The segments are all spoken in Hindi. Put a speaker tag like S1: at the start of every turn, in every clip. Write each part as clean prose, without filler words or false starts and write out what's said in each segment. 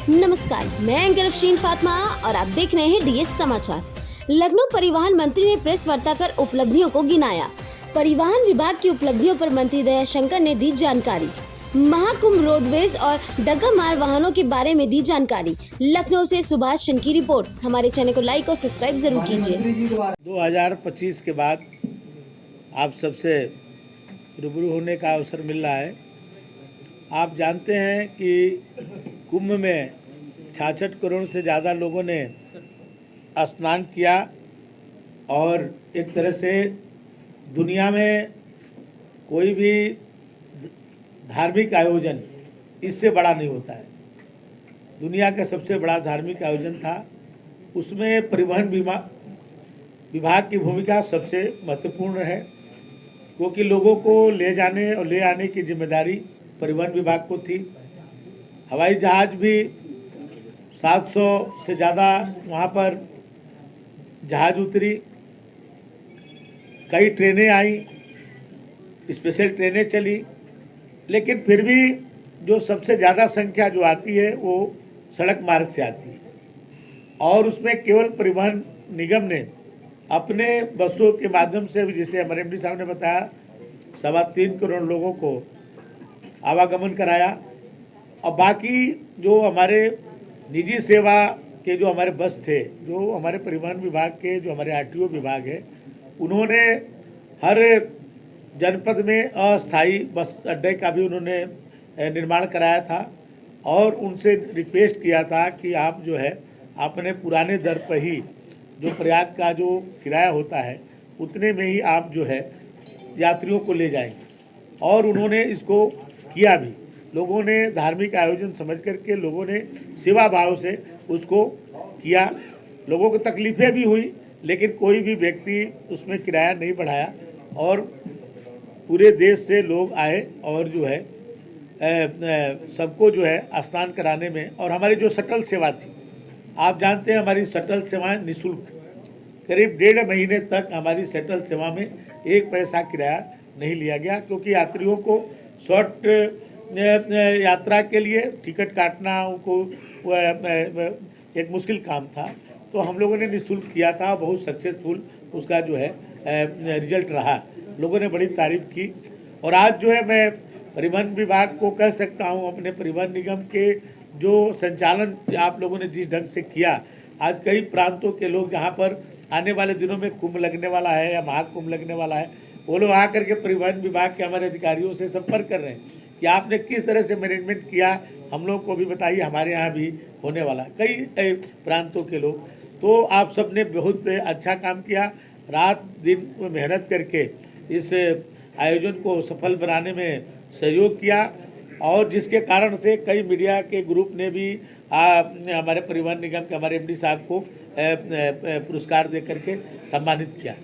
S1: नमस्कार, मैं एंकर अफशीन फातिमा और आप देख रहे हैं डीएस समाचार। लखनऊ परिवहन मंत्री ने प्रेस वार्ता कर उपलब्धियों को गिनाया। परिवहन विभाग की उपलब्धियों पर मंत्री दयाशंकर ने दी जानकारी। महाकुंभ रोडवेज और डग्गा मार वाहनों के बारे में दी जानकारी। लखनऊ से सुभाष चंद की रिपोर्ट। हमारे चैनल को लाइक और सब्सक्राइब जरूर कीजिए।
S2: 2025 के बाद आप सबसे रूबरू होने का अवसर मिल रहा है। आप जानते हैं कि कुंभ में 66 करोड़ से ज़्यादा लोगों ने स्नान किया और एक तरह से दुनिया में कोई भी धार्मिक आयोजन इससे बड़ा नहीं होता है। दुनिया का सबसे बड़ा धार्मिक आयोजन था। उसमें परिवहन विभाग की भूमिका सबसे महत्वपूर्ण है, क्योंकि लोगों को ले जाने और ले आने की जिम्मेदारी परिवहन विभाग को थी। हवाई जहाज भी 700 से ज़्यादा वहाँ पर जहाज उतरी, कई ट्रेनें आई, स्पेशल ट्रेनें चली, लेकिन फिर भी जो सबसे ज़्यादा संख्या जो आती है वो सड़क मार्ग से आती है। और उसमें केवल परिवहन निगम ने अपने बसों के माध्यम से भी, जैसे हमारे एमडी साहब ने बताया, 3.25 करोड़ लोगों को आवागमन कराया। और बाकी जो हमारे निजी सेवा के जो हमारे बस थे, जो हमारे परिवहन विभाग के जो हमारे आरटीओ विभाग है, उन्होंने हर जनपद में अस्थाई बस अड्डे का भी उन्होंने निर्माण कराया था और उनसे रिक्वेस्ट किया था कि आप जो है अपने पुराने दर पर ही जो प्रयाग का जो किराया होता है उतने में ही आप जो है यात्रियों को ले जाएंगे। और उन्होंने इसको किया भी। लोगों ने धार्मिक आयोजन समझ करके लोगों ने सेवा भाव से उसको किया। लोगों को तकलीफ़ें भी हुई, लेकिन कोई भी व्यक्ति उसमें किराया नहीं बढ़ाया और पूरे देश से लोग आए और जो है सबको जो है स्नान कराने में। और हमारी जो शटल सेवा थी, आप जानते हैं हमारी शटल सेवाएं निःशुल्क, करीब 1.5 महीने तक हमारी शटल सेवा में 1 पैसा किराया नहीं लिया गया, क्योंकि यात्रियों को शॉर्ट यात्रा के लिए टिकट काटना उनको एक मुश्किल काम था। तो हम लोगों ने निःशुल्क किया था। बहुत सक्सेसफुल उसका जो है रिजल्ट रहा। लोगों ने बड़ी तारीफ की। और आज जो है मैं परिवहन विभाग को कह सकता हूँ, अपने परिवहन निगम के जो संचालन आप लोगों ने जिस ढंग से किया, आज कई प्रांतों के लोग जहाँ पर आने वाले दिनों में कुंभ लगने वाला है या महाकुंभ लगने वाला है, वो लोग आकर के परिवहन विभाग के हमारे अधिकारियों से संपर्क कर रहे हैं कि आपने किस तरह से मैनेजमेंट किया, हम लोग को भी बताइए, हमारे यहाँ भी होने वाला। कई प्रांतों के लोग, तो आप सब ने बहुत अच्छा काम किया, रात दिन मेहनत करके इस आयोजन को सफल बनाने में सहयोग किया। और जिसके कारण से कई मीडिया के ग्रुप ने भी हमारे परिवहन निगम के हमारे एमडी साहब को पुरस्कार दे करके सम्मानित किया।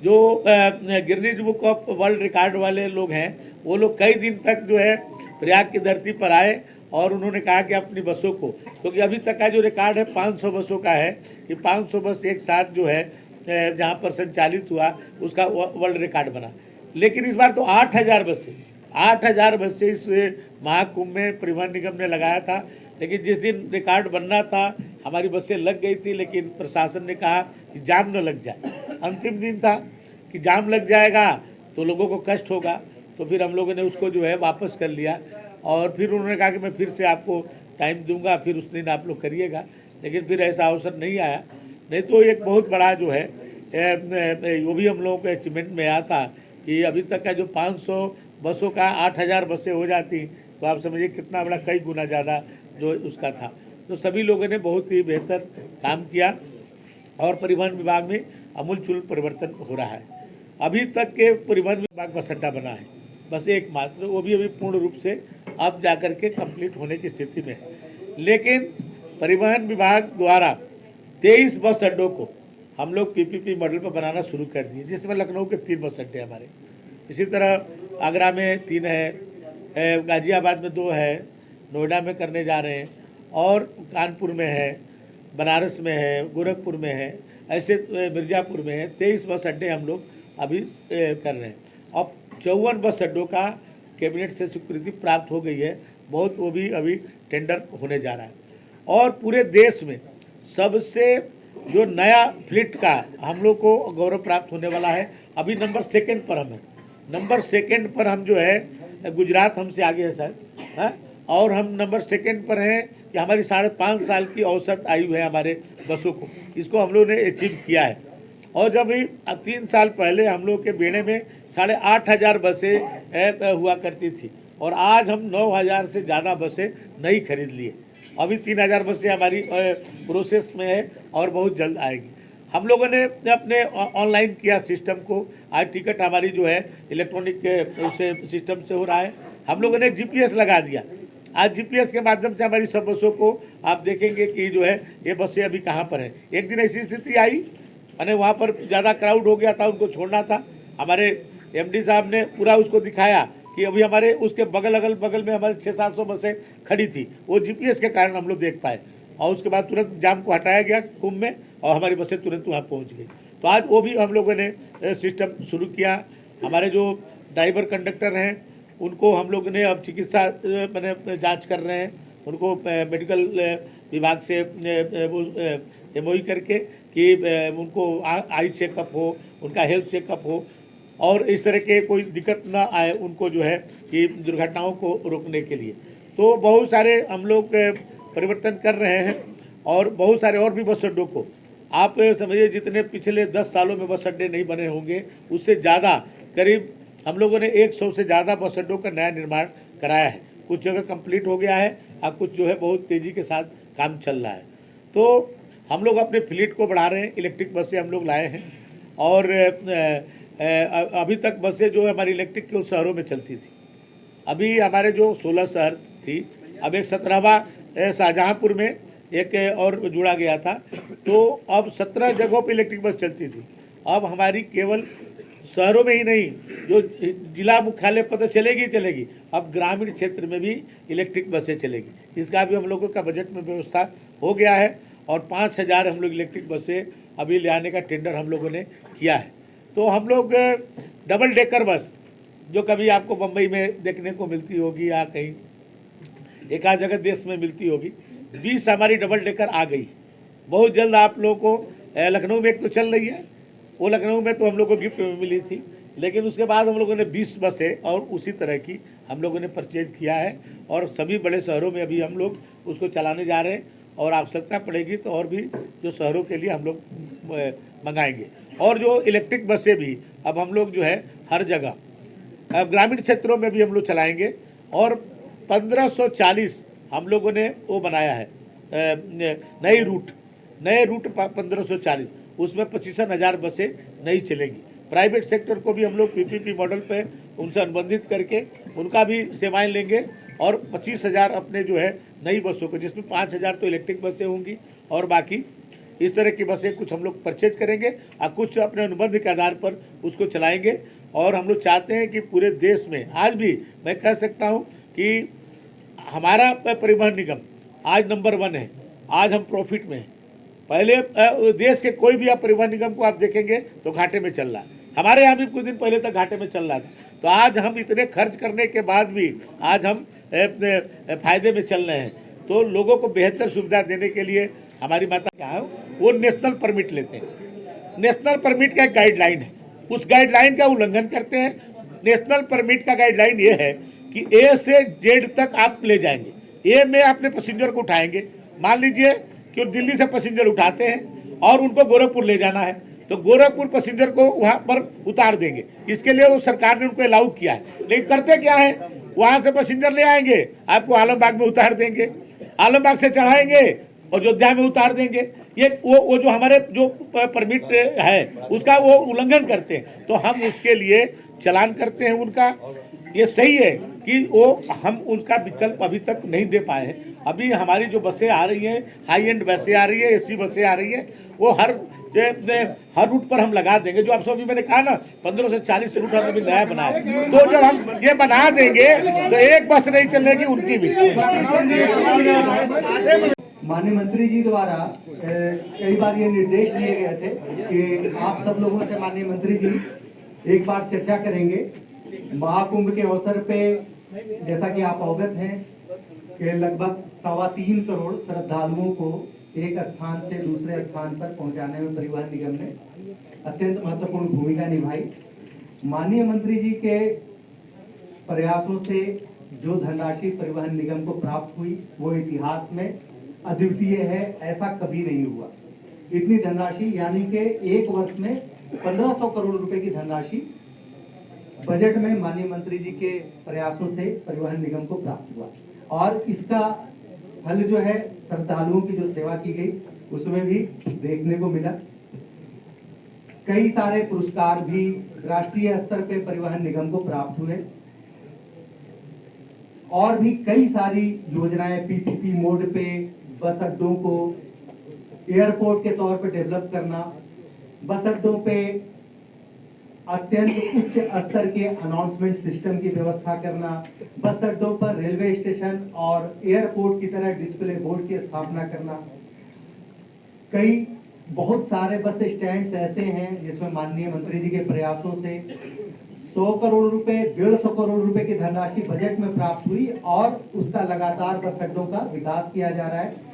S2: जो Guinness book of world record वाले लोग हैं, वो लोग कई दिन तक जो है प्रयाग की धरती पर आए और उन्होंने कहा कि अपनी बसों को, क्योंकि अभी तक का जो रिकॉर्ड है 500 बसों का है कि 500 बस एक साथ जो है जहाँ पर संचालित हुआ उसका वर्ल्ड रिकॉर्ड बना। लेकिन इस बार तो 8,000 बसें इस महाकुंभ में परिवहन निगम ने लगाया था। लेकिन जिस दिन रिकॉर्ड बनना था हमारी बसें लग गई थी, लेकिन प्रशासन ने कहा कि जाम न लग जाए। अंतिम दिन था कि जाम लग जाएगा तो लोगों को कष्ट होगा, तो फिर हम लोगों ने उसको जो है वापस कर लिया। और फिर उन्होंने कहा कि मैं फिर से आपको टाइम दूंगा, फिर उस दिन आप लोग करिएगा। लेकिन फिर ऐसा अवसर नहीं आया। नहीं तो एक बहुत बड़ा जो है वो भी हम लोगों को अचीवमेंट में आया था कि अभी तक का जो 500 बसों का 8,000 बसें हो जाती, तो आप समझिए कितना बड़ा, कई गुना ज़्यादा जो उसका था। तो सभी लोगों ने बहुत ही बेहतर काम किया और परिवहन विभाग में आमूलचूल परिवर्तन हो रहा है। अभी तक के परिवहन विभाग बस अड्डा बना है बस एकमात्र, वो भी अभी पूर्ण रूप से अब जाकर के कंप्लीट होने की स्थिति में है। लेकिन परिवहन विभाग द्वारा 23 बस अड्डों को हम लोग पीपीपी मॉडल पर बनाना शुरू कर दिए, जिसमें लखनऊ के 3 बस अड्डे हमारे, इसी तरह आगरा में 3 है, गाजियाबाद में 2 है, नोएडा में करने जा रहे हैं और कानपुर में है, बनारस में है, गोरखपुर में है, ऐसे मिर्ज़ापुर में है। 23 बस अड्डे हम लोग अभी कर रहे हैं। अब 54 बस अड्डों का कैबिनेट से स्वीकृति प्राप्त हो गई है, बहुत, वो भी अभी टेंडर होने जा रहा है। और पूरे देश में सबसे जो नया फ्लीट का हम लोग को गौरव प्राप्त होने वाला है। अभी नंबर 2 पर हम हैं, नंबर 2 पर हम जो है, गुजरात हमसे आगे है सर, हाँ, और हम नंबर 2 पर हैं कि हमारी 5.5 साल की औसत आयु है हमारे बसों को, इसको हम लोग ने अचीव किया है। और जब 3 साल पहले हम लोग के बेड़े में 8,500 बसें हुआ करती थी और आज हम 9,000 से ज़्यादा बसें नई खरीद लिए। अभी 3,000 बसें हमारी प्रोसेस में है और बहुत जल्द आएगी। हम लोगों ने अपने ऑनलाइन किया सिस्टम को, आज टिकट हमारी जो है इलेक्ट्रॉनिक से सिस्टम से हो रहा है। हम लोगों ने जीपीएस लगा दिया, आज जीपीएस के माध्यम से हमारी सब बसों को आप देखेंगे कि जो है ये बसें अभी कहाँ पर हैं। एक दिन ऐसी स्थिति आई, मैंने वहाँ पर ज़्यादा क्राउड हो गया था, उनको छोड़ना था, हमारे एमडी साहब ने पूरा उसको दिखाया कि अभी हमारे उसके अगल बगल में हमारे 600-700 बसें खड़ी थी, वो जीपीएस के कारण हम लोग देख पाए और उसके बाद तुरंत जाम को हटाया गया कुंभ में और हमारी बसें तुरंत वहाँ पहुँच गई। तो आज वो भी हम लोगों ने सिस्टम शुरू किया। हमारे जो ड्राइवर कंडक्टर हैं उनको हम लोग ने अब चिकित्सा मैंने जाँच कर रहे हैं, उनको मेडिकल विभाग से एमओई करके कि उनको आई चेकअप हो, उनका हेल्थ चेकअप हो और इस तरह के कोई दिक्कत ना आए उनको जो है कि दुर्घटनाओं को रोकने के लिए। तो बहुत सारे हम लोग परिवर्तन कर रहे हैं और बहुत सारे और भी बस अड्डों को आप समझिए, जितने पिछले 10 सालों में बस अड्डे नहीं बने होंगे उससे ज़्यादा, करीब हम लोगों ने 100 से ज़्यादा बस अड्डों का नया निर्माण कराया है। कुछ जगह कंप्लीट हो गया है और कुछ जो है बहुत तेज़ी के साथ काम चल रहा है। तो हम लोग अपने फ्लीट को बढ़ा रहे हैं, इलेक्ट्रिक बसें हम लोग लाए हैं और अभी तक बसें जो है हमारी इलेक्ट्रिक केवल शहरों में चलती थी। अभी हमारे जो 16 शहर थी, अब एक 17वां शाहजहाँपुर में एक और जुड़ा गया था, तो अब 17 जगहों पर इलेक्ट्रिक बस चलती थी। अब हमारी केवल शहरों में ही नहीं, जो जिला मुख्यालय पर तो चलेगी, अब ग्रामीण क्षेत्र में भी इलेक्ट्रिक बसें चलेगी। इसका भी हम लोगों का बजट में व्यवस्था हो गया है और 5,000 हम लोग इलेक्ट्रिक बसें अभी ले आने का टेंडर हम लोगों ने किया है। तो हम लोग डबल डेकर बस जो कभी आपको बम्बई में देखने को मिलती होगी या कहीं एक आध जगह देश में मिलती होगी, 20 हमारी डबल डेकर आ गई। बहुत जल्द आप लोगों को लखनऊ में एक तो चल रही है, वो लखनऊ में तो हम लोग को गिफ्ट में मिली थी, लेकिन उसके बाद हम लोगों ने 20 बसें और उसी तरह की हम लोगों ने परचेज किया है और सभी बड़े शहरों में अभी हम लोग उसको चलाने जा रहे हैं और आवश्यकता पड़ेगी तो और भी जो शहरों के लिए हम लोग मंगाएंगे। और जो इलेक्ट्रिक बसें भी अब हम लोग जो है हर जगह ग्रामीण क्षेत्रों में भी हम लोग चलाएंगे और 1540 हम लोगों ने वो बनाया है नए रूट 1540, उसमें 25,000 बसें नई चलेंगी। प्राइवेट सेक्टर को भी हम लोग पीपीपी मॉडल पे उनसे अनुबंधित करके उनका भी सेवाएं लेंगे और 25,000 अपने जो है नई बसों को, जिसमें 5,000 तो इलेक्ट्रिक बसें होंगी और बाकी इस तरह की बसें कुछ हम लोग परचेज करेंगे और कुछ अपने अनुबंध के आधार पर उसको चलाएंगे। और हम लोग चाहते हैं कि पूरे देश में आज भी मैं कह सकता हूँ कि हमारा परिवहन निगम आज नंबर 1 है, आज हम प्रॉफिट में हैं। पहले देश के कोई भी आप परिवहन निगम को आप देखेंगे तो घाटे में चल रहा है, हमारे यहाँ भी कुछ दिन पहले तक घाटे में चल रहा था। तो आज हम इतने खर्च करने के बाद भी आज हम फायदे में चल रहे हैं। तो लोगों को बेहतर सुविधा देने के लिए हमारी माता क्या है, वो नेशनल परमिट लेते हैं। नेशनल परमिट का एक गाइडलाइन है, उस गाइडलाइन का उल्लंघन करते हैं। नेशनल परमिट का गाइडलाइन ये है कि ए से जेड तक आप ले जाएंगे। ए में अपने पैसेंजर को उठाएंगे, मान लीजिए कि दिल्ली से पैसेंजर उठाते हैं और उनको गोरखपुर ले जाना है, तो गोरखपुर पैसेंजर को वहाँ पर उतार देंगे। इसके लिए वो सरकार ने उनको अलाउ किया है, लेकिन करते क्या है, वहाँ से पैसेंजर ले आएंगे, आपको आलमबाग में उतार देंगे, आलमबाग से चढ़ाएंगे और अयोध्या में उतार देंगे। ये वो जो हमारे जो परमिट है उसका वो उल्लंघन करते हैं, तो हम उसके लिए चलान करते हैं उनका। ये सही है कि वो हम उसका विकल्प अभी तक नहीं दे पाए हैं। अभी हमारी जो बसें आ रही हैं, हाई एंड बसें आ रही है, एसी बसें आ रही हैं, वो हर रूट पर हम लगा देंगे। जो आप सब मैंने कहा ना 15 से 40 रूट हमने भी नया बनाया, तो जब हम ये बना देंगे तो एक बस नहीं चलेगी उनकी भी।
S3: माननीय मंत्री जी द्वारा कई बार ये निर्देश दिए गए थे कि आप सब लोगों से माननीय मंत्री जी एक बार चर्चा करेंगे महाकुंभ के अवसर पे। जैसा कि आप अवगत हैं के लगभग 3.25 करोड़ श्रद्धालुओं को एक स्थान से दूसरे स्थान पर पहुंचाने में परिवहन निगम ने अत्यंत महत्वपूर्ण भूमिका निभाई। माननीय मंत्री जी के प्रयासों से जो धनराशि परिवहन निगम को प्राप्त हुई वो इतिहास में अद्वितीय है, ऐसा कभी नहीं हुआ। इतनी धनराशि यानी कि एक वर्ष में 1500 करोड़ रुपए की धनराशि बजट में माननीय मंत्री जी के प्रयासों से परिवहन निगम को प्राप्त हुआ और इसका फल जो है श्रद्धालुओं की जो सेवा की गई उसमें भी देखने को मिला। कई सारे पुरस्कार भी राष्ट्रीय स्तर पे परिवहन निगम को प्राप्त हुए और भी कई सारी योजनाएं पीपीपी मोड पे बस अड्डों को एयरपोर्ट के तौर पे डेवलप करना, बस अड्डों पे अत्यंत उच्च स्तर के अनाउंसमेंट सिस्टम की व्यवस्था करना, बस अड्डों पर रेलवे स्टेशन और एयरपोर्ट की तरह डिस्प्ले बोर्ड की स्थापना करना। कई बहुत सारे बस स्टैंड्स ऐसे हैं जिसमें माननीय मंत्री जी के प्रयासों से 100 करोड़ रुपए 150 करोड़ रुपए की धनराशि बजट में प्राप्त हुई और उसका लगातार बस अड्डों का विकास किया जा रहा है।